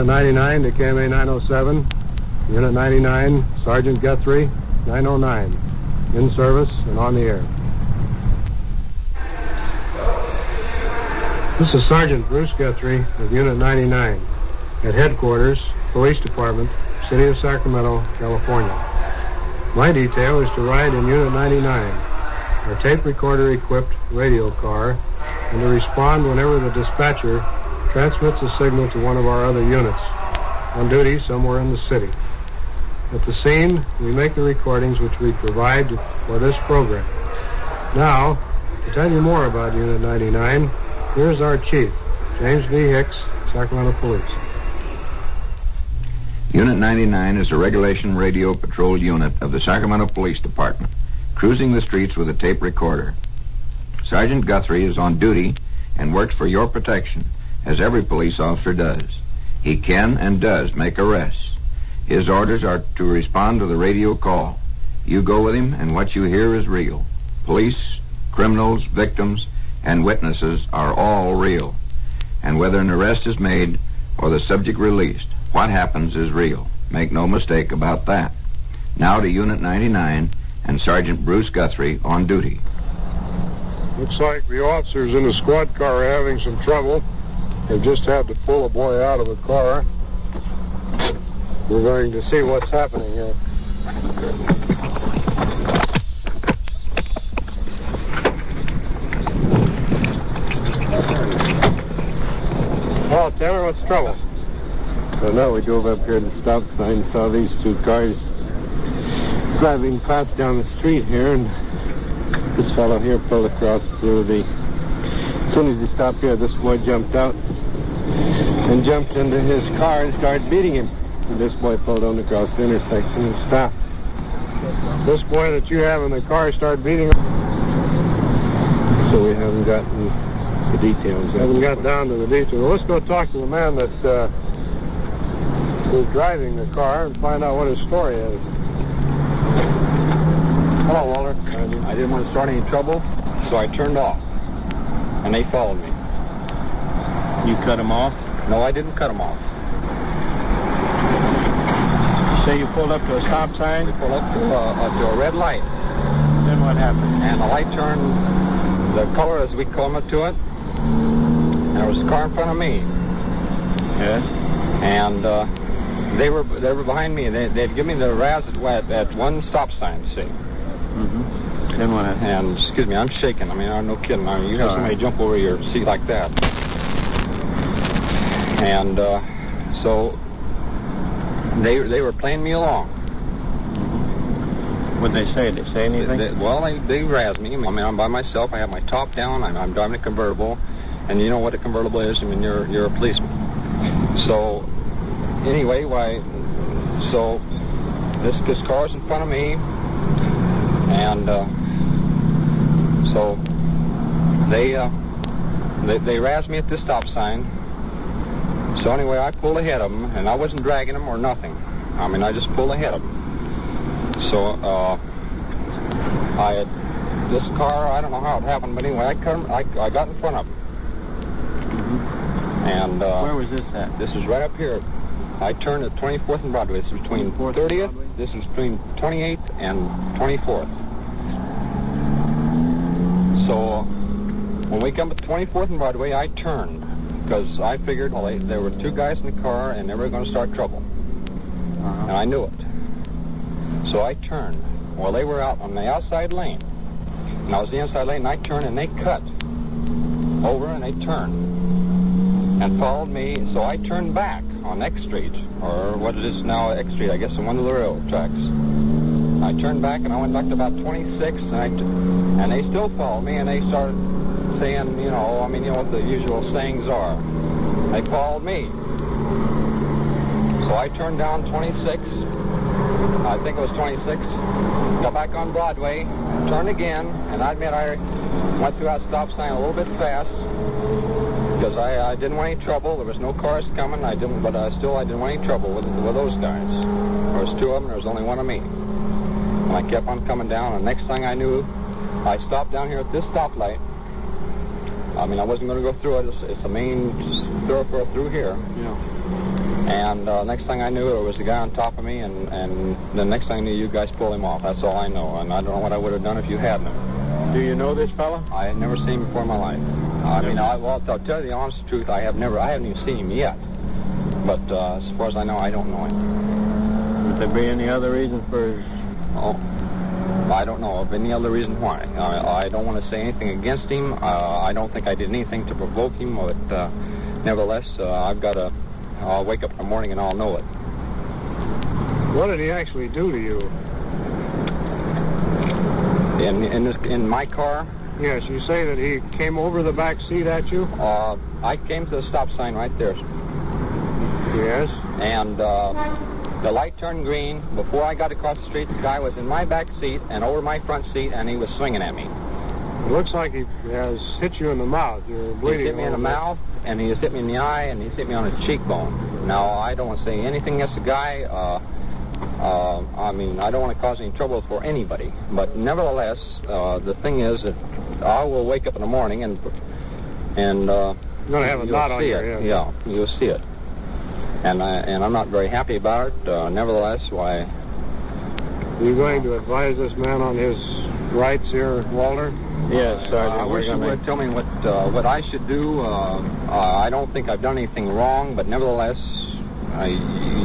Unit 99 to KMA 907. Unit 99, Sergeant Guthrie, 909. In service and on the air. This is Sergeant Bruce Guthrie of Unit 99 at Headquarters, Police Department, City of Sacramento, California. My detail is to ride in Unit 99, our tape recorder-equipped radio car, and to respond whenever the dispatcher transmits a signal to one of our other units on duty somewhere in the city. At the scene, we make the recordings which we provide for this program. Now, to tell you more about Unit 99, here's our chief, James V. Hicks, Sacramento Police. Unit 99 is a regulation radio patrol unit of the Sacramento Police Department, cruising the streets with a tape recorder. Sergeant Guthrie is on duty and works for your protection, as every police officer does. He can and does make arrests. His orders are to respond to the radio call. You go with him, and what you hear is real. Police, criminals, victims, and witnesses are all real. And whether an arrest is made or the subject released, what happens is real. Make no mistake about that. Now to Unit 99 and Sergeant Bruce Guthrie on duty. Looks like the officers in the squad car are having some trouble. They've just had to pull a boy out of the car. We're going to see what's happening here. Well, tell me what's the trouble. Well, no, we drove up here to the stop sign, saw these two cars driving fast down the street here, and this fellow here pulled across through the... As soon as he stopped here, this boy jumped out and jumped into his car and started beating him. And this boy pulled on across the intersection and stopped. This boy that you have in the car started beating him? So we haven't gotten the details yet. Haven't got down to the details. Well, let's go talk to the man that was driving the car and find out what his story is. Hello, Walter. I didn't want to start any trouble, so I turned off. And they followed me. You cut him off? No, I didn't cut him off. You say you pulled up to a stop sign? We pulled up to a red light. Then what happened? And the light turned the color as we come up to it. And there was a car in front of me. Yes? And they were behind me. They'd give me the razz at one stop sign, see. Mm-hmm. Then what happened? And, excuse me, I'm shaking. I mean, I'm no kidding. I mean, you have somebody jump over your seat like that. And so they were playing me along. Mm-hmm. What'd they say? Did they say anything? They razzed me. I mean, I'm by myself. I have my top down. I'm driving a convertible. And you know what a convertible is? I mean, you're a policeman. So, anyway, so this car's in front of me. And so they razzed me at this stop sign. So anyway, I pulled ahead of them, and I wasn't dragging them or nothing. I mean, I just pulled ahead of them. So this car, I don't know how it happened, but anyway, I got in front of them. Mm-hmm. And where was this at? This is right up here. I turned at 24th and Broadway. This is between 30th. This is between 28th and 24th. So when we come to 24th and Broadway, I turned because I figured, well, there were two guys in the car and they were going to start trouble. And I knew it. So I turned. Well, they were out on the outside lane. And I was the inside lane, and I turned, and they cut over, and they turned and followed me. So I turned back on X Street, or what it is now, X Street, I guess, on one of the railroad tracks. I turned back, and I went back to about 26, and they still followed me, and they started saying, you know what the usual sayings are. They followed me. So I turned down 26, I think it was 26, got back on Broadway, turned again, and I admit I went through that stop sign a little bit fast, because I didn't want any trouble. There was no cars coming, but still I didn't want any trouble with those guys. There was two of them, there was only one of me. And I kept on coming down, and next thing I knew, I stopped down here at this stoplight. I mean, I wasn't going to go through it. It's a main thoroughfare through here. Yeah. And next thing I knew, there was a guy on top of me, and the next thing I knew, you guys pulled him off. That's all I know, and I don't know what I would have done if you hadn't. Do you know this fella? I had never seen him before in my life. I mean, I'll tell you the honest truth, I haven't even seen him yet. But as far as I know, I don't know him. Would there be any other reason for his... Oh, I don't know of any other reason why. I don't want to say anything against him. I don't think I did anything to provoke him, but nevertheless, I'll wake up in the morning and I'll know it. What did he actually do to you? In my car? Yes, you say that he came over the back seat at you? I came to the stop sign right there. Yes. And the light turned green. Before I got across the street, the guy was in my back seat and over my front seat, and he was swinging at me. It looks like he has hit you in the mouth. You're bleeding. He's hit me in the mouth, and he has hit me in the eye, and he's hit me on the cheekbone. Now, I don't want to say anything against the guy. I mean, I don't want to cause any trouble for anybody. But nevertheless, the thing is that I will wake up in the morning and you're going to have a knot on your head. Yeah, you'll see it. And I'm not very happy about it. Nevertheless, why... Are you going to advise this man on his rights here, Walter? Yes, Sergeant. I wish you would tell me what I should do. I don't think I've done anything wrong, but nevertheless,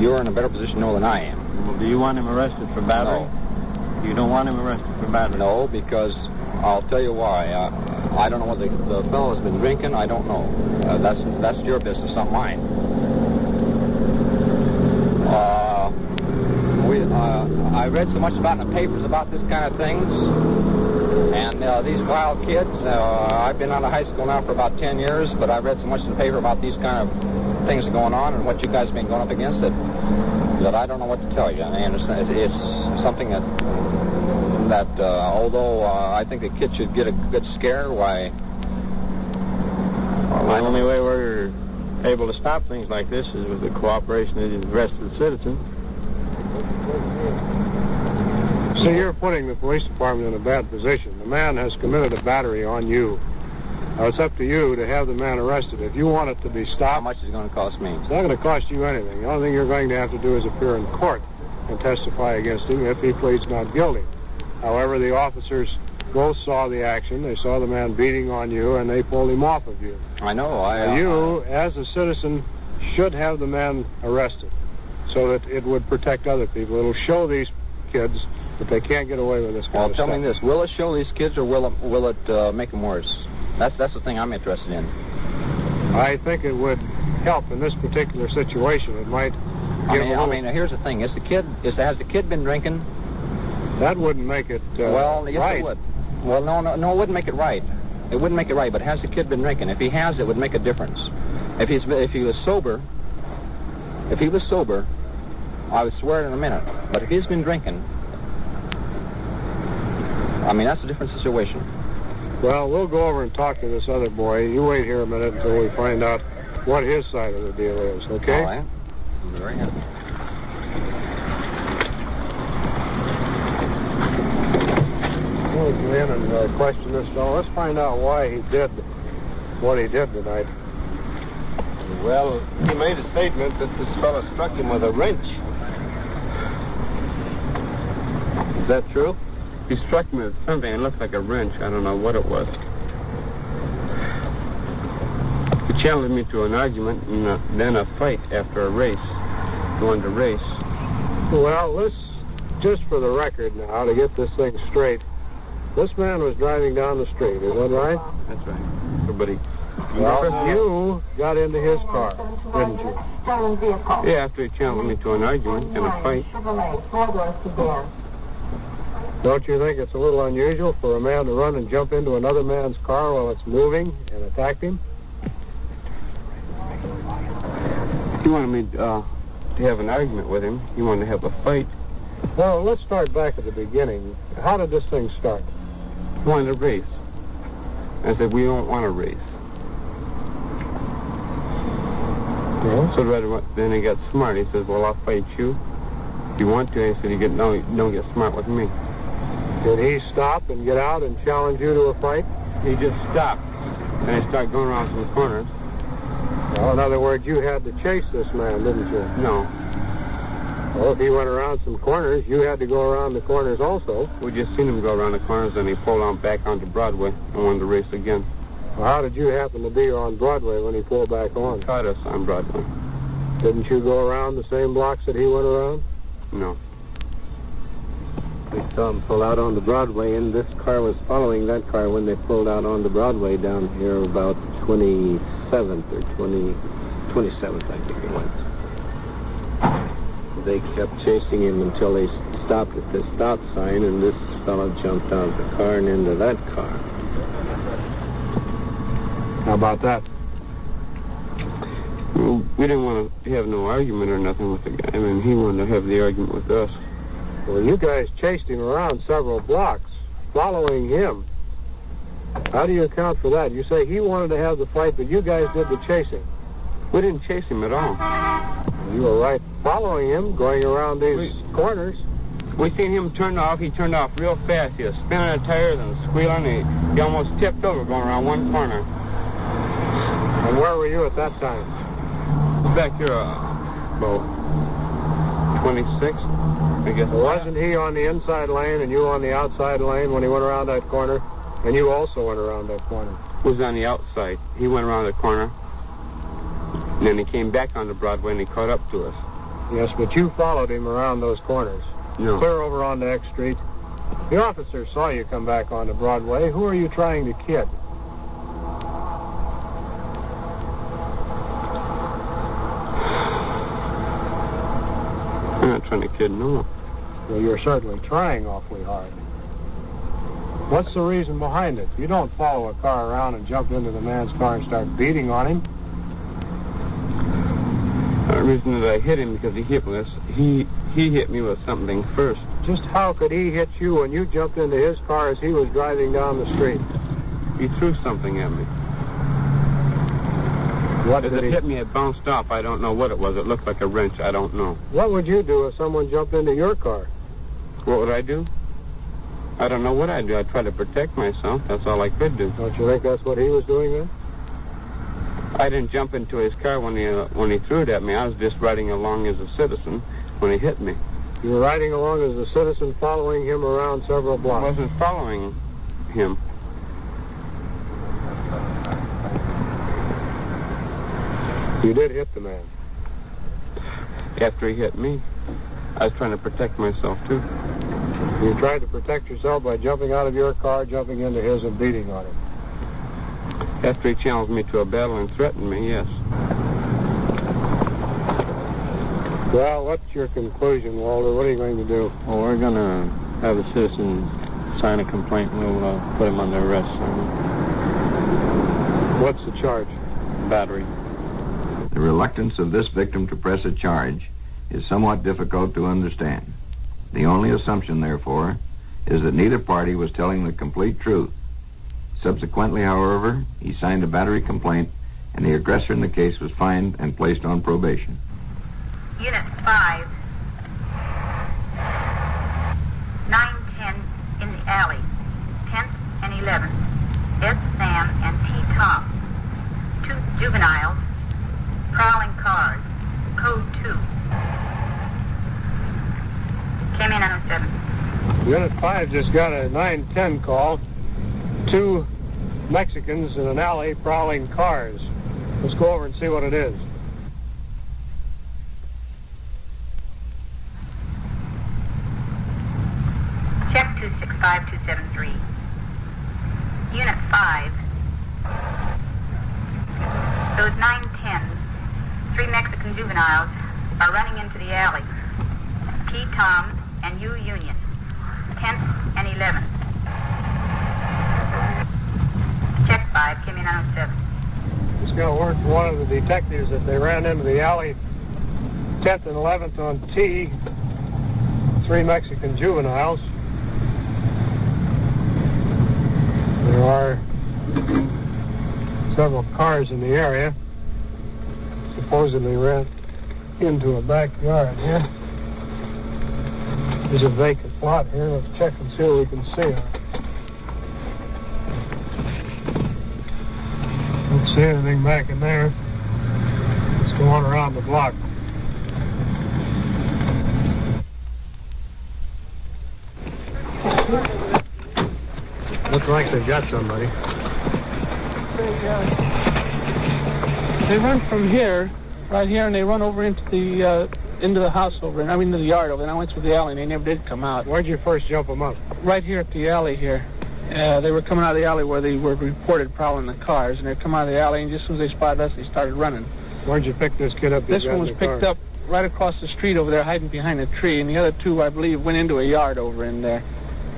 you're in a better position to know than I am. Well, do you want him arrested for battery? No. You don't want him arrested for battery? No, because I'll tell you why. I don't know whether the fellow has been drinking. I don't know. That's your business, not mine. I read so much about in the papers about this kind of things, and these wild kids. I've been out of high school now for about 10 years, but I've read so much in the paper about these kind of things going on and what you guys have been going up against that I don't know what to tell you. I understand it's something that although I think the kid should get a good scare, why... The only way we're able to stop things like this is with the cooperation of the rest of the citizens. So you're putting the police department in a bad position. The man has committed a battery on you. Now, it's up to you to have the man arrested. If you want it to be stopped... How much is it going to cost me? It's not going to cost you anything. The only thing you're going to have to do is appear in court and testify against him if he pleads not guilty. However, the officers both saw the action. They saw the man beating on you, and they pulled him off of you. I know. You, as a citizen, should have the man arrested so that it would protect other people. It'll show these kids that they can't get away with this kind of stuff. Well, tell me this. Will it show these kids, or will it make them worse? That's the thing I'm interested in. I think it would help in this particular situation. It might I mean, here's the thing. Has the kid been drinking? That wouldn't make it well, yes, right. It would. Well, no, it wouldn't make it right. It wouldn't make it right, but has the kid been drinking? If he has, it would make a difference. If he was sober, I would swear it in a minute. But if he's been drinking, I mean, that's a different situation. Well, we'll go over and talk to this other boy. You wait here a minute until we find out what his side of the deal is, okay? All right. I'm very happy. We'll go in and question this fellow. Let's find out why he did what he did tonight. Well, he made a statement that this fellow struck him with a wrench. Is that true? He struck me with something. It looked like a wrench. I don't know what it was. He challenged me to an argument and then a fight after a race. He wanted to race. Well, let's, just for the record now, to get this thing straight, this man was driving down the street, is that right? That's right. Everybody. Well, you got into his car, didn't you? Yeah, after he challenged me to an argument and a fight. Don't you think it's a little unusual for a man to run and jump into another man's car while it's moving and attack him? He wanted me to have an argument with him. He wanted to have a fight. Well, let's start back at the beginning. How did this thing start? He wanted to race. I said, we don't want to race. Yeah. So then he got smart. He says, well, I'll fight you. If you want to. He said, don't get smart with me. Did he stop and get out and challenge you to a fight? He just stopped. And I started going around some corners. Well, in other words, you had to chase this man, didn't you? No. Well, if he went around some corners, you had to go around the corners also. We just seen him go around the corners, and he pulled on back onto Broadway and won the race again. Well, how did you happen to be on Broadway when he pulled back on? Caught us on Broadway. Didn't you go around the same blocks that he went around? No. We saw him pull out onto Broadway, and this car was following that car when they pulled out onto Broadway down here about 27th or 27th, I think it was. They kept chasing him until they stopped at the stop sign, and this fellow jumped out of the car and into that car. How about that? Well, we didn't want to have no argument or nothing with the guy. I mean, he wanted to have the argument with us. Well, you guys chased him around several blocks, following him. How do you account for that? You say he wanted to have the fight, but you guys did the chasing. We didn't chase him at all. You were right following him, going around these corners. We seen him turn off. He turned off real fast. He was spinning the tires and squealing. He almost tipped over going around one corner. And where were you at that time? Back here, about 26, I guess. Wasn't he on the inside lane and you on the outside lane when he went around that corner? And you also went around that corner. Was on the outside. He went around the corner. And then he came back onto Broadway and he caught up to us. Yes, but you followed him around those corners. No. Clear over onto X Street. The officer saw you come back onto Broadway. Who are you trying to kid? I'm not trying to kid no one. Well, you're certainly trying awfully hard. What's the reason behind it? You don't follow a car around and jump into the man's car and start beating on him. The reason that I hit him because he hit me. He hit me with something first. Just how could he hit you when you jumped into his car as he was driving down the street? He threw something at me. What As did it he hit me, it bounced off. I don't know what it was. It looked like a wrench. I don't know. What would you do if someone jumped into your car? What would I do? I don't know what I'd do. I'd try to protect myself. That's all I could do. Don't you think that's what he was doing then? I didn't jump into his car when he threw it at me. I was just riding along as a citizen when he hit me. You were riding along as a citizen, following him around several I blocks. wasn't following him. You did hit the man. After he hit me, I was trying to protect myself, too. You tried to protect yourself by jumping out of your car, jumping into his, and beating on him. After he challenged me to a battle and threatened me, yes. Well, what's your conclusion, Walter? What are you going to do? Well, we're going to have the citizen sign a complaint, and we'll put him under arrest. What's the charge? Battery. The reluctance of this victim to press a charge is somewhat difficult to understand. The only assumption, therefore, is that neither party was telling the complete truth. Subsequently, however, he signed a battery complaint, and the aggressor in the case was fined and placed on probation. Unit 5, 910 in the alley, 10th and 11th, S. Sam and T. Tom, 2 juveniles, prowling cars, code 2. Came in on 7. Unit 5 just got a 910 call. 2 Mexicans in an alley prowling cars. Let's go over and see what it is. Check 265273. Unit 5. Those 910s, 3 Mexican juveniles, are running into the alley. T. Tom and U. Union, 10th and 11th. Check 5, came in on 07. Just got word from one of the detectives that they ran into the alley 10th and 11th on T. 3 Mexican juveniles. There are several cars in the area. Supposedly ran into a backyard here. There's a vacant lot here. Let's check and see what we can see. Don't see anything back in there. going around the block. Looks like they've got somebody. They run from here, right here, and they run over into the house over, and I mean to the yard over, and I went through the alley, and they never did come out. Where'd you first jump them up? Right here at the alley here. They were coming out of the alley where they were reported prowling the cars, and they'd come out of the alley, and just as soon as they spotted us, they started running. Where'd you pick this kid up? This one was picked up right across the street over there, hiding behind a tree, and the other two, I believe, went into a yard over in there.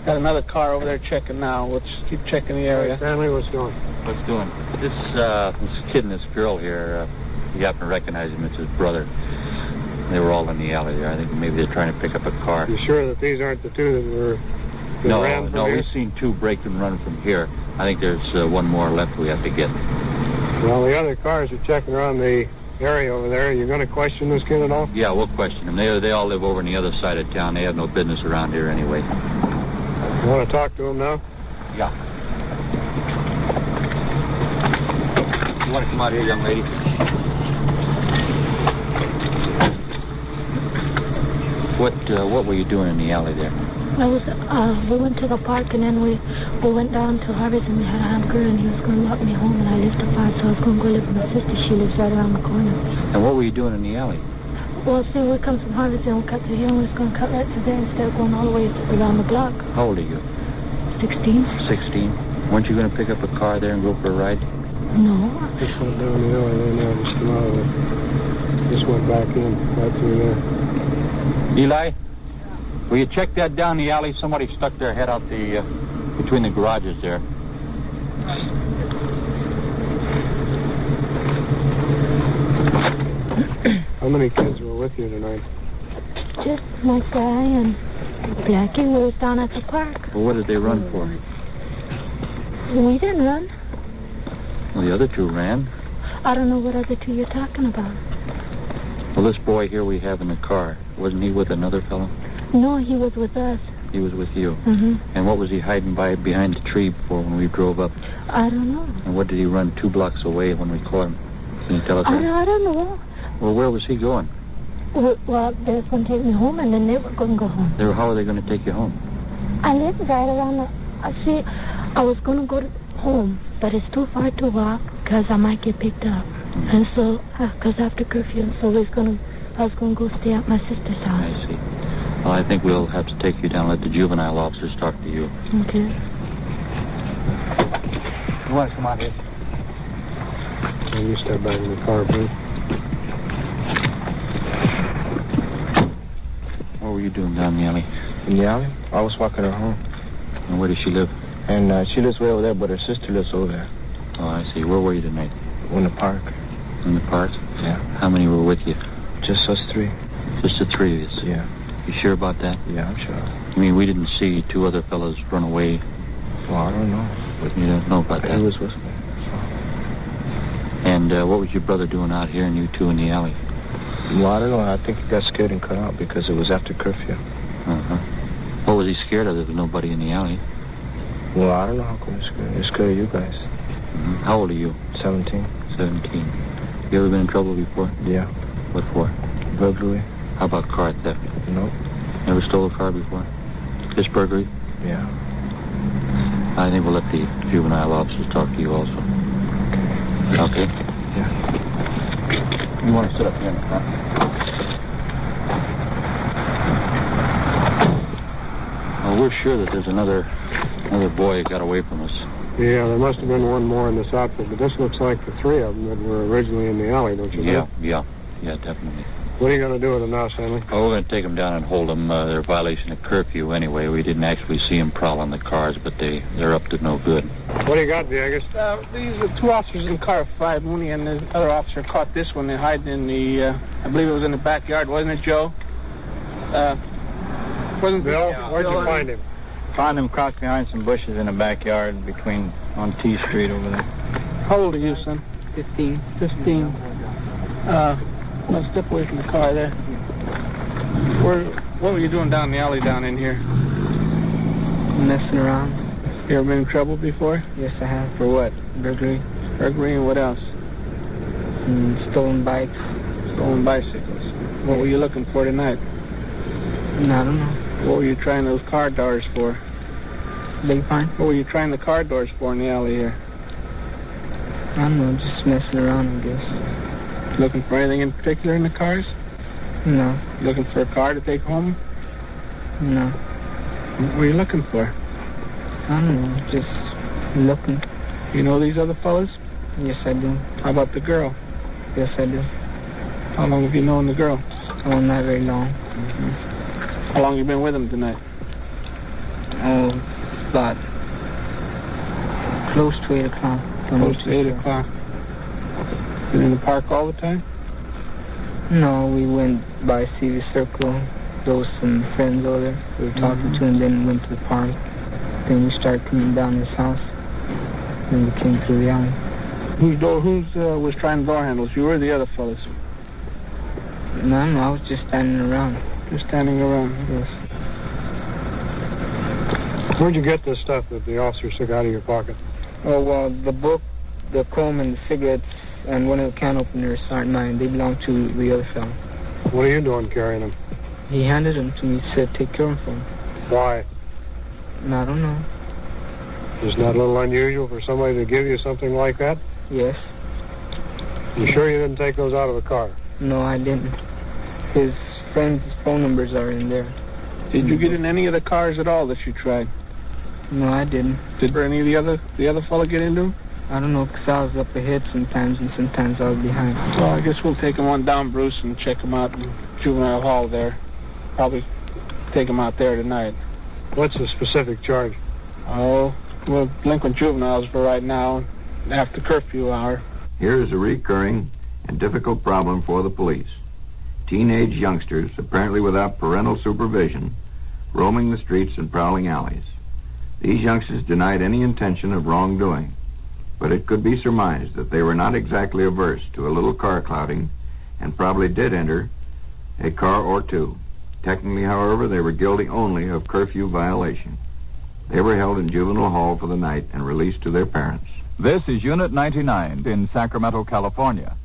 Got another car over there checking now. We'll just keep checking the area. Stanley, what's doing? What's doing? This kid and this girl here, you happen to recognize him. It's his brother. They were all in the alley there. I think maybe they're trying to pick up a car. You sure that these aren't the two that were... No, we've seen two break and run from here. I think there's one more left we have to get. Well, the other cars are checking around the area over there. Are you going to question this kid at all? Yeah, we'll question him. They all live over on the other side of town. They have no business around here anyway. You want to talk to him now? Yeah. You want to come out here, young lady? What were you doing in the alley there? We went to the park, and then we went down to Harvey's, and we had a hamburger, and he was going to walk me home, and I lived apart, so I was going to go live with my sister. She lives right around the corner. And what were you doing in the alley? Well, see, we come from Harvey's, and we cut through here, and we was going to cut right to there instead of going all the way around the block. How old are you? 16. 16. Weren't you going to pick up a car there and go for a ride? No. Just went down the alley there now, just come out of it. Just went back in, right through there. Eli, will you check that down the alley? Somebody stuck their head out between the garages there. How many kids were with you tonight? Just my guy and Blackie. We was down at the park. Well, what did they run for? We didn't run. Well, the other two ran. I don't know what other two you're talking about. Well, this boy here we have in the car, wasn't he with another fellow? No, he was with us. He was with you? Mm-hmm. And what was he hiding behind the tree for when we drove up? I don't know. And what did he run 2 blocks away when we caught him? Can you tell us that? I don't know. Well, where was he going? Well, they was going to take me home, and then they were going to go home. How are they going to take you home? I live right around the... I was going to go home, but it's too far to walk because I might get picked up. Mm-hmm. And so, because after curfew, so I was going to go stay at my sister's house. I see. Well, I think we'll have to take you down and let the juvenile officers talk to you. Okay. You want to come out here? Can you step back in the car, please? What were you doing down in the alley? In the alley? I was walking her home. And where does she live? And she lives way over there, but her sister lives over there. Oh, I see. Where were you tonight? In the park. In the park? Yeah. How many were with you? Just us 3. Just the 3 of you? Yeah. You sure about that? Yeah, I'm sure. You mean we didn't see 2 other fellows run away? Well, I don't know. You don't know about that? He was with me. And what was your brother doing out here and you 2 in the alley? Well, I don't know. I think he got scared and cut out because it was after curfew. Uh-huh. What was he scared of? There was nobody in the alley. Well, I don't know how come he's scared. He's scared of you guys. Mm-hmm. How old are you? 17. 17. You ever been in trouble before? Yeah. What for? Burglary. How about car theft? Nope. Never stole a car before? Just burglary? Yeah. I think we'll let the juvenile officers talk to you also. Okay? Yeah. You want to sit up here in the front? Well, we're sure that there's another boy that got away from us. Yeah, there must have been one more in this outfit, but this looks like the 3 of them that were originally in the alley, don't you know? Yeah, definitely. What are you going to do with them now, Stanley? Oh, we're going to take them down and hold them. They're a violation of curfew anyway. We didn't actually see them prowling the cars, but they're up to no good. What do you got, Viegas? These are 2 officers in car 5. Mooney and the other officer caught this one. They're hiding in the, I believe it was in the backyard, wasn't it, Joe? Wasn't Bill, where'd you find him? Found him crouched behind some bushes in the backyard on T Street over there. How old are you, son? 15. 15. No, step away from the car there. What were you doing down the alley down in here? Messing around. You ever been in trouble before? Yes, I have. For what? Burglary. Burglary and what else? Stolen bikes. Stolen bicycles. What were you looking for tonight? I don't know. What were you trying those car doors for? Beg your pardon? What were you trying the car doors for in the alley here? I don't know, just messing around, I guess. Looking for anything in particular in the cars? No. Looking for a car to take home? No. What were you looking for? I don't know, just looking. You know these other fellas? Yes, I do. How about the girl? Yes, I do. How long have you known the girl? Oh, not very long. How long have you been with him tonight? Oh, it's about close to 8 o'clock. Close to 8 o'clock. Been in the park all the time? No, we went by CV Circle. There was some friends over there we were talking to, and then went to the park. Then we started coming down his house. Then we came through the alley. Who was trying door handles? You or the other fellas? No, I was just standing around. Just standing around? Yes. Where'd you get this stuff that the officer took out of your pocket? Oh, well, the book, the comb, and the cigarettes, and one of the can openers aren't mine. They belong to the other fellow. What are you doing carrying them? He handed them to me. He said, take care of them for him. Why? I don't know. Isn't that a little unusual for somebody to give you something like that? Yes. You sure you didn't take those out of the car? No, I didn't. His friends' phone numbers are in there. Did you get in any of the cars at all that you tried? No, I didn't. Did any of the other fella get into them? I don't know, because I was up ahead sometimes, and sometimes I was behind. Well, I guess we'll take him on down, Bruce, and check him out in juvenile hall there. Probably take him out there tonight. What's the specific charge? Oh, well, delinquent juveniles for right now, after curfew hour. Here is a recurring and difficult problem for the police. Teenage youngsters, apparently without parental supervision, roaming the streets and prowling alleys. These youngsters denied any intention of wrongdoing, but it could be surmised that they were not exactly averse to a little car clouding and probably did enter a car or two. Technically, however, they were guilty only of curfew violation. They were held in juvenile hall for the night and released to their parents. This is Unit 99 in Sacramento, California.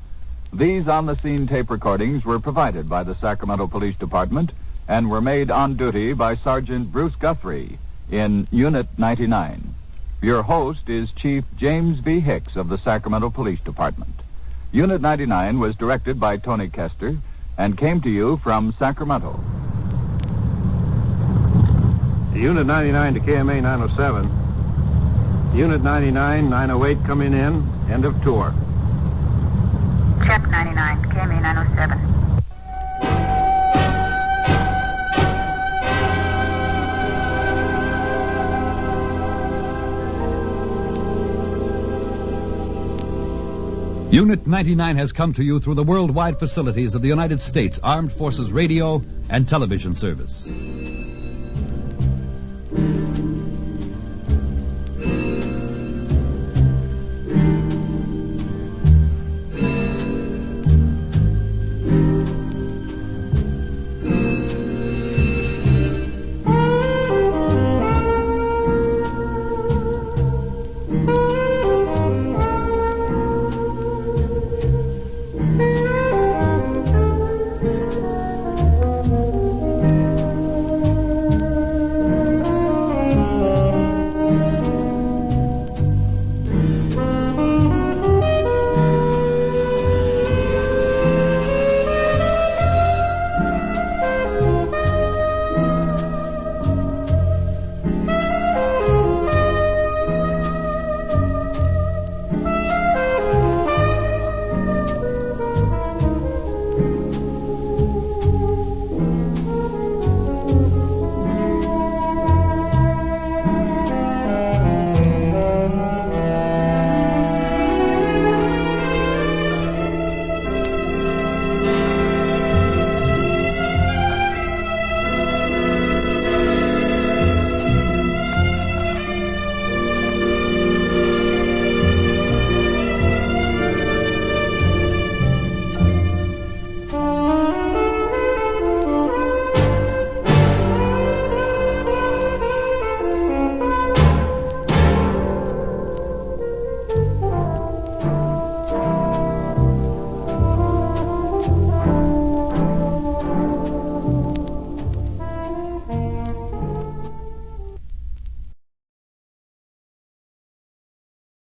These on-the-scene tape recordings were provided by the Sacramento Police Department and were made on duty by Sergeant Bruce Guthrie in Unit 99. Your host is Chief James V. Hicks of the Sacramento Police Department. Unit 99 was directed by Tony Kester and came to you from Sacramento. Unit 99 to KMA 907. Unit 99, 908 coming in. End of tour. Check 99, KMA 907. Unit 99 has come to you through the worldwide facilities of the United States Armed Forces Radio and Television Service.